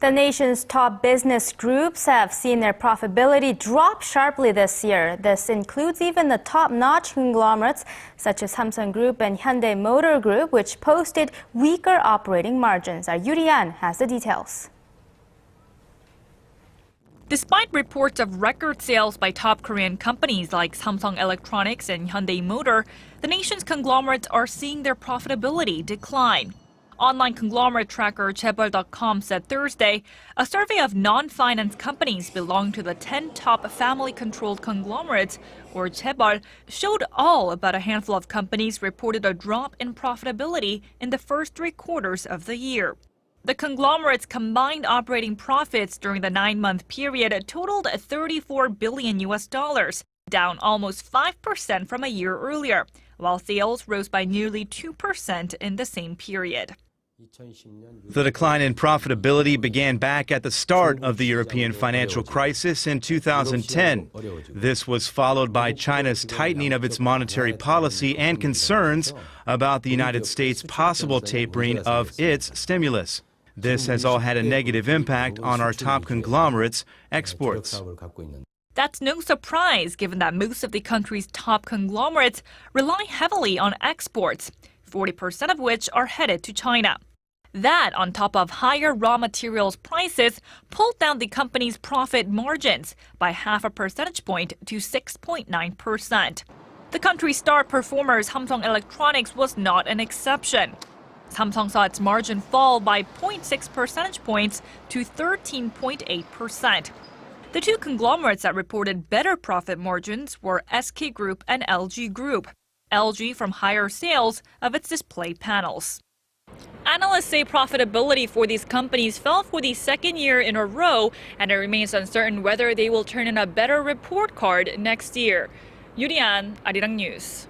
The nation's top business groups have seen their profitability drop sharply this year. This includes even the top-notch conglomerates such as Samsung Group and Hyundai Motor Group, which posted weaker operating margins. Our Arirang has the details. Despite reports of record sales by top Korean companies like Samsung Electronics and Hyundai Motor, the nation's conglomerates are seeing their profitability decline. Online conglomerate tracker Chaebol.com said Thursday a survey of non-finance companies belonging to the 10 top family-controlled conglomerates, or Chaebol, showed all but a handful of companies reported a drop in profitability in the first 3 quarters of the year. The conglomerates' combined operating profits during the 9-month period totaled $34 billion, down almost 5% from a year earlier, while sales rose by nearly 2% in the same period. The decline in profitability began back at the start of the European financial crisis in 2010. This was followed by China's tightening of its monetary policy and concerns about the United States' possible tapering of its stimulus. This has all had a negative impact on our top conglomerates' exports. That's no surprise, given that most of the country's top conglomerates rely heavily on exports, 40% of which are headed to China. That, on top of higher raw materials prices, pulled down the company's profit margins by half a percentage point to 6.9%. The country's star performer Samsung Electronics was not an exception. Samsung saw its margin fall by 0.6 percentage points to 13.8%. The two conglomerates that reported better profit margins were SK Group and LG Group. LG from higher sales of its display panels. Analysts say profitability for these companies fell for the second year in a row, and it remains uncertain whether they will turn in a better report card next year. Arirang, Arirang News.